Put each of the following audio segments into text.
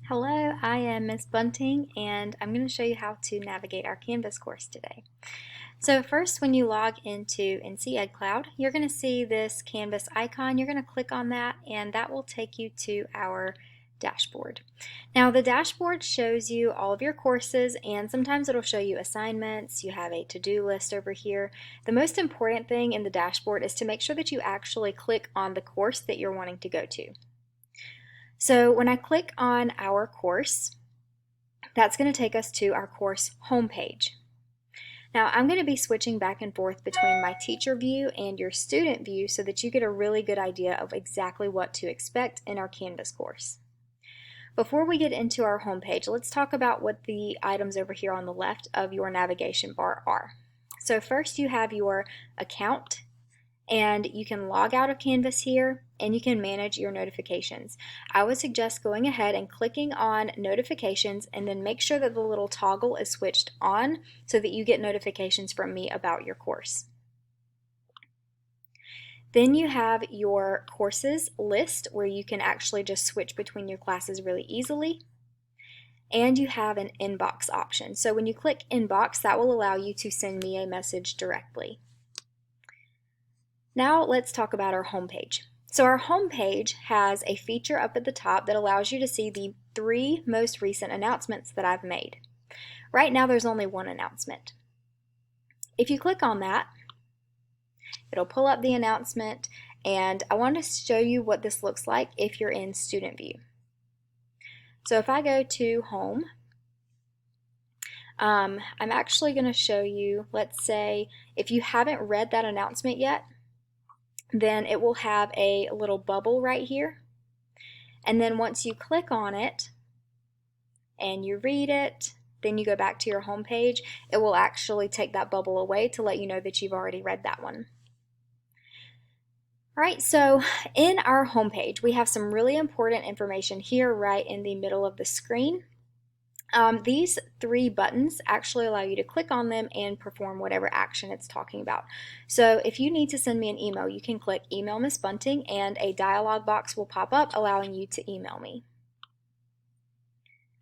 Hello, I am Miss Bunting and I'm going to show you how to navigate our Canvas course today. So first, when you log into NC Ed Cloud, you're going to see this Canvas icon. You're going to click on that and that will take you to our dashboard. Now the dashboard shows you all of your courses and sometimes it'll show you assignments. You have a to-do list over here. The most important thing in the dashboard is to make sure that you actually click on the course that you're wanting to go to. So when I click on our course, that's going to take us to our course homepage. Now I'm going to be switching back and forth between my teacher view and your student view so that you get a really good idea of exactly what to expect in our Canvas course. Before we get into our homepage, let's talk about what the items over here on the left of your navigation bar are. So first you have your account, and you can log out of Canvas here and you can manage your notifications. I would suggest going ahead and clicking on notifications and then make sure that the little toggle is switched on so that you get notifications from me about your course. Then you have your courses list where you can actually just switch between your classes really easily. And you have an inbox option. So when you click inbox, that will allow you to send me a message directly. Now let's talk about our homepage. So our homepage has a feature up at the top that allows you to see the 3 most recent announcements that I've made. Right now there's only one announcement. If you click on that, it'll pull up the announcement, and I want to show you what this looks like if you're in student view. So if I go to home, I'm actually going to show you, let's say if you haven't read that announcement yet, then it will have a little bubble right here. And then once you click on it and you read it, then you go back to your home page, it will actually take that bubble away to let you know that you've already read that one. All right, so in our home page, we have some really important information here right in the middle of the screen. These 3 buttons actually allow you to click on them and perform whatever action it's talking about. So if you need to send me an email, you can click Email Miss Bunting and a dialog box will pop up allowing you to email me.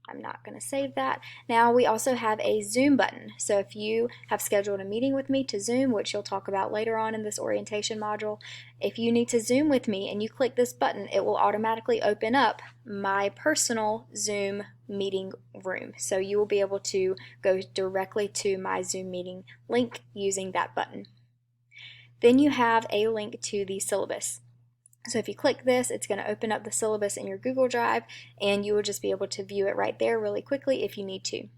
I'm not going to save that. Now we also have a Zoom button. So if you have scheduled a meeting with me to Zoom, which you'll talk about later on in this orientation module, if you need to Zoom with me and you click this button, it will automatically open up my personal Zoom meeting room. So you will be able to go directly to my Zoom meeting link using that button. Then you have a link to the syllabus. So if you click this, it's going to open up the syllabus in your Google Drive and you will just be able to view it right there really quickly if you need to.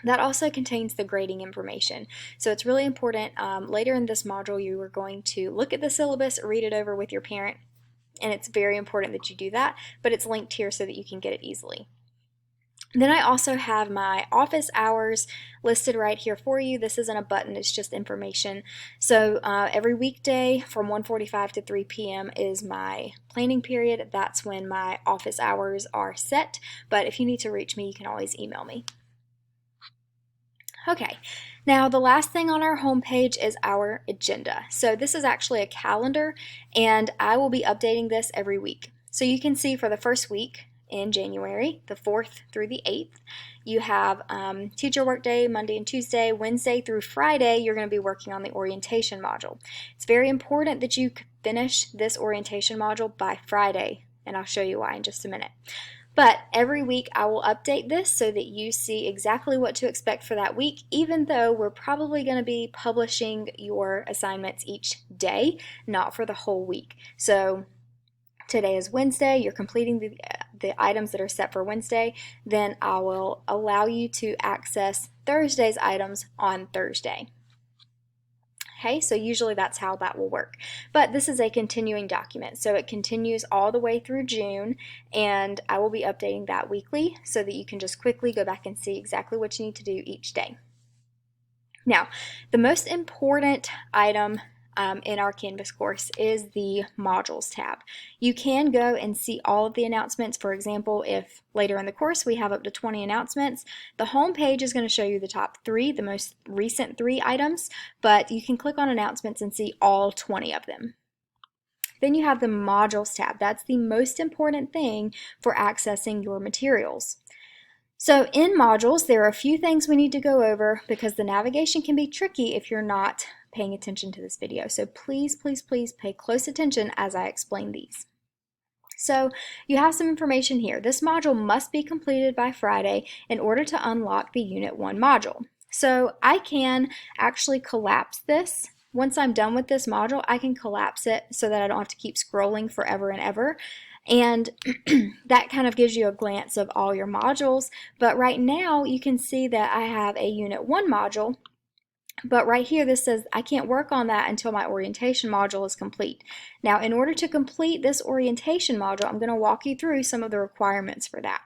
That also contains the grading information. So it's really important. Later in this module, you are going to look at the syllabus, read it over with your parent, and it's very important that you do that, but it's linked here so that you can get it easily. Then I also have my office hours listed right here for you. This isn't a button, it's just information. So every weekday from 1:45 to 3 p.m. is my planning period. That's when my office hours are set, but if you need to reach me, you can always email me. Okay, now the last thing on our homepage is our agenda. So this is actually a calendar, and I will be updating this every week. So you can see for the first week, in January, the 4th through the 8th. You have teacher work day, Monday and Tuesday. Wednesday through Friday, you're going to be working on the orientation module. It's very important that you finish this orientation module by Friday, and I'll show you why in just a minute. But every week I will update this so that you see exactly what to expect for that week, even though we're probably going to be publishing your assignments each day, not for the whole week. So today is Wednesday, you're completing the items that are set for Wednesday, then I will allow you to access Thursday's items on Thursday. Okay, so usually that's how that will work. But this is a continuing document, so it continues all the way through June, and I will be updating that weekly so that you can just quickly go back and see exactly what you need to do each day. Now, the most important item in our Canvas course is the Modules tab. You can go and see all of the announcements. For example, if later in the course we have up to 20 announcements, the home page is going to show you the top 3, the most recent 3 items, but you can click on announcements and see all 20 of them. Then you have the Modules tab. That's the most important thing for accessing your materials. So in Modules, there are a few things we need to go over because the navigation can be tricky if you're not paying attention to this video. So please, please, please pay close attention as I explain these. So you have some information here. This module must be completed by Friday in order to unlock the Unit 1 module. So I can actually collapse this. Once I'm done with this module, I can collapse it so that I don't have to keep scrolling forever and ever. And that kind of gives you a glance of all your modules. But right now you can see that I have a Unit 1 module, but right here this says I can't work on that until my orientation module is complete. Now in order to complete this orientation module, I'm going to walk you through some of the requirements for that.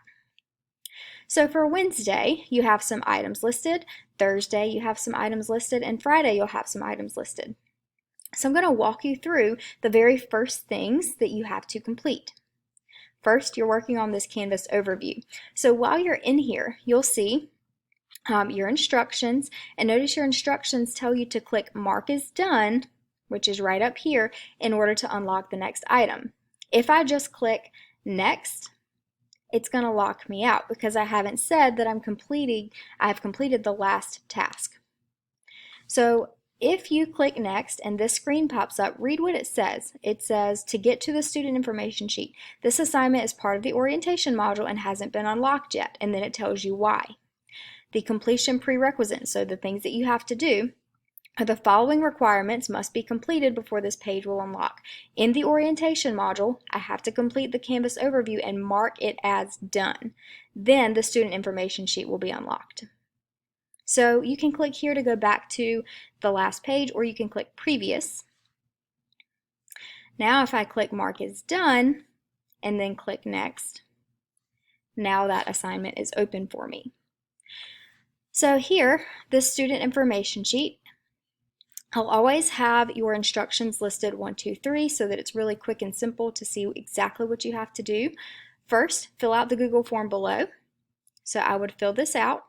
So for Wednesday, you have some items listed, Thursday you have some items listed, and Friday you'll have some items listed. So I'm going to walk you through the very first things that you have to complete. First, you're working on this Canvas overview. So while you're in here, you'll see your instructions, and notice your instructions tell you to click Mark as Done, which is right up here, in order to unlock the next item. If I just click Next, it's going to lock me out because I haven't said that I've completed the last task. So if you click Next and this screen pops up, read what it says. It says, to get to the student information sheet, this assignment is part of the orientation module and hasn't been unlocked yet, and then it tells you why. The completion prerequisites, so the things that you have to do, are the following requirements must be completed before this page will unlock. In the orientation module, I have to complete the Canvas overview and mark it as done. Then the student information sheet will be unlocked. So you can click here to go back to the last page, or you can click Previous. Now if I click Mark as Done and then click Next, now that assignment is open for me. So here, this student information sheet, I'll always have your instructions listed 1, 2, 3 so that it's really quick and simple to see exactly what you have to do. First, fill out the Google form below. So I would fill this out.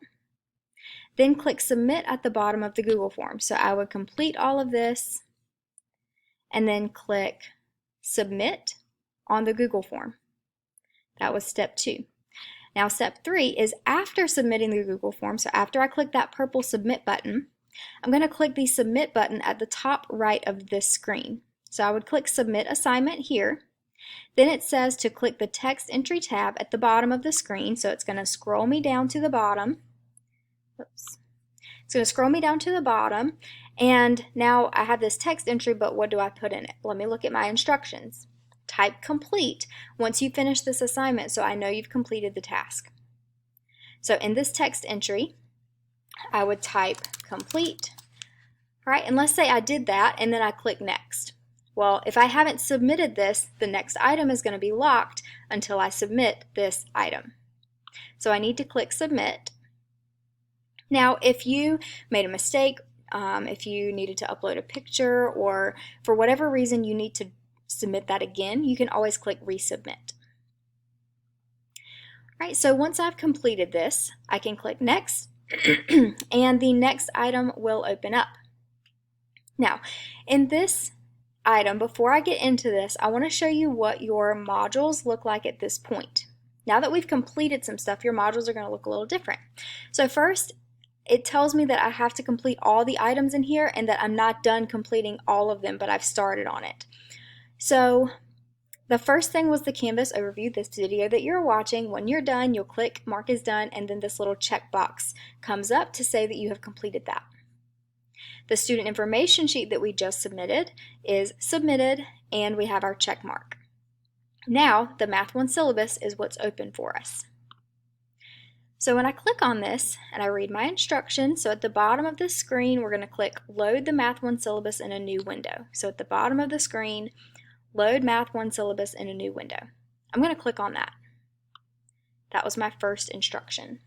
Then click Submit at the bottom of the Google form. So I would complete all of this and then click Submit on the Google form. That was step 2. Now step 3 is after submitting the Google form, so after I click that purple Submit button, I'm going to click the Submit button at the top right of this screen. So I would click Submit Assignment here. Then it says to click the Text Entry tab at the bottom of the screen, so it's going to scroll me down to the bottom. Oops. It's going to scroll me down to the bottom, and now I have this text entry, but what do I put in it? Let me look at my instructions. Type complete once you finish this assignment so I know you've completed the task. So in this text entry, I would type complete, right? And let's say I did that and then I click Next. Well, if I haven't submitted this, the next item is going to be locked until I submit this item. So I need to click Submit. Now, if you made a mistake, if you needed to upload a picture, or for whatever reason you need to submit that again, you can always click Resubmit. All right, so once I've completed this, I can click Next, and the next item will open up. Now, in this item, before I get into this, I want to show you what your modules look like at this point. Now that we've completed some stuff, your modules are going to look a little different. So first, it tells me that I have to complete all the items in here and that I'm not done completing all of them, but I've started on it. So the first thing was the Canvas overview, this video that you're watching. When you're done, you'll click Mark as Done, and then this little checkbox comes up to say that you have completed that. The student information sheet that we just submitted is submitted, and we have our check mark. Now, the Math 1 syllabus is what's open for us. So when I click on this and I read my instructions, so at the bottom of the screen, we're going to click Load the Math 1 syllabus in a new window. So at the bottom of the screen, Load Math 1 syllabus in a new window. I'm going to click on that. That was my first instruction.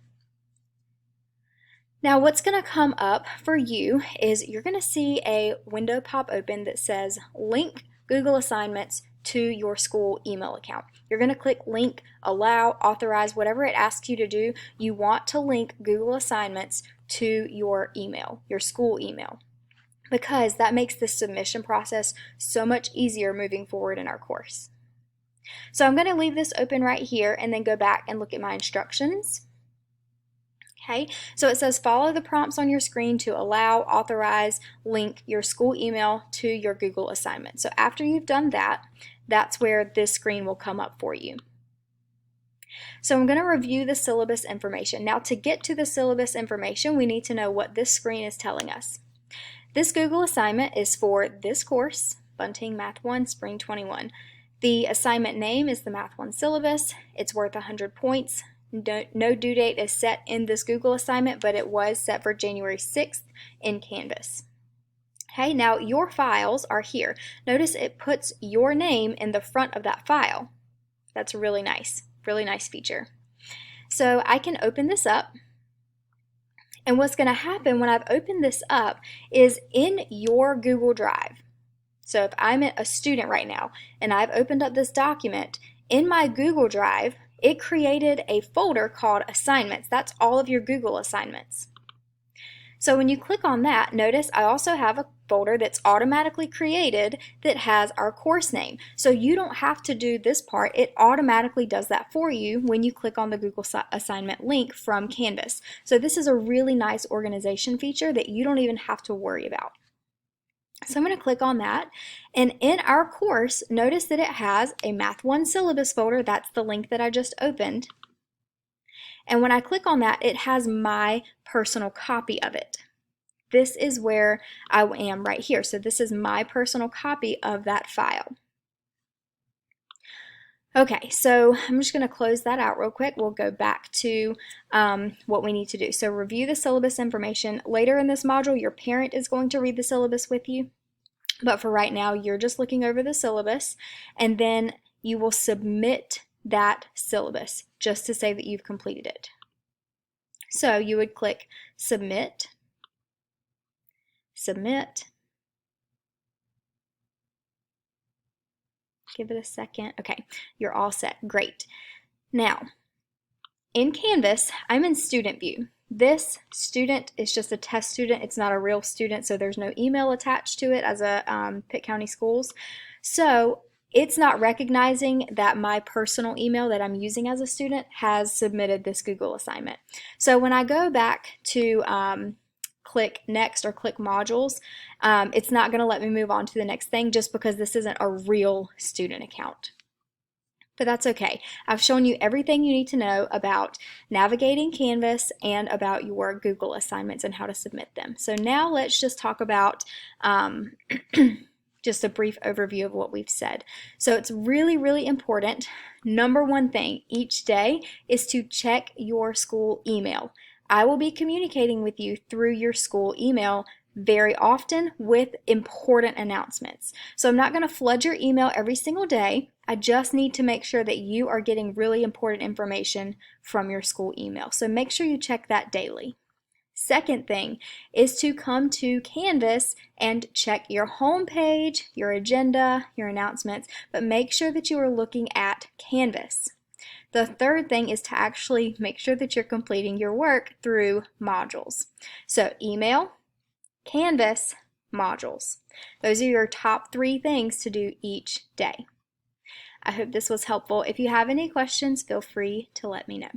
Now what's going to come up for you is you're going to see a window pop open that says Link Google Assignments to your school email account. You're going to click Link, Allow, Authorize, whatever it asks you to do. You want to link Google Assignments to your email, your school email. because that makes the submission process so much easier moving forward in our course. So I'm going to leave this open right here and then go back and look at my instructions. Okay, so it says follow the prompts on your screen to allow, authorize, link your school email to your Google assignment. So after you've done that, that's where this screen will come up for you. So I'm going to review the syllabus information. Now to get to the syllabus information, we need to know what this screen is telling us. This Google assignment is for this course, Bunting Math 1 Spring 21. The assignment name is the Math 1 syllabus. It's worth 100 points. No due date is set in this Google assignment, but it was set for January 6th in Canvas. Okay, now your files are here. Notice it puts your name in the front of that file. That's really nice feature. So I can open this up. And what's going to happen when I've opened this up is in your Google Drive. So if I'm a student right now and I've opened up this document, in my Google Drive, it created a folder called Assignments. That's all of your Google assignments. So when you click on that, notice I also have a folder that's automatically created that has our course name. So you don't have to do this part. It automatically does that for you when you click on the Google assignment link from Canvas. So this is a really nice organization feature that you don't even have to worry about. So I'm going to click on that, and in our course, notice that it has a Math 1 syllabus folder. That's the link that I just opened. And when I click on that, it has my personal copy of it. This is where I am right here. So this is my personal copy of that file. Okay, so I'm just going to close that out real quick. We'll go back to what we need to do. So review the syllabus information. Later in this module, your parent is going to read the syllabus with you. But for right now, you're just looking over the syllabus, and then you will submit that syllabus just to say that you've completed it. So you would click Submit, Submit. Give it a second. Okay, you're all set. Great. Now, in Canvas, I'm in Student View. This student is just a test student. It's not a real student, so there's no email attached to it as a Pitt County Schools. So it's not recognizing that my personal email that I'm using as a student has submitted this Google assignment. So when I go back to click Next or click Modules, it's not going to let me move on to the next thing just because this isn't a real student account. But that's okay. I've shown you everything you need to know about navigating Canvas and about your Google assignments and how to submit them. So now let's just talk about just a brief overview of what we've said. So it's really, really important. Number one thing each day is to check your school email. I will be communicating with you through your school email very often with important announcements. So I'm not going to flood your email every single day. I just need to make sure that you are getting really important information from your school email. So make sure you check that daily. Second thing is to come to Canvas and check your home page, your agenda, your announcements, but make sure that you are looking at Canvas. The third thing is to actually make sure that you're completing your work through modules. So email, Canvas, modules. Those are your top 3 things to do each day. I hope this was helpful. If you have any questions, feel free to let me know.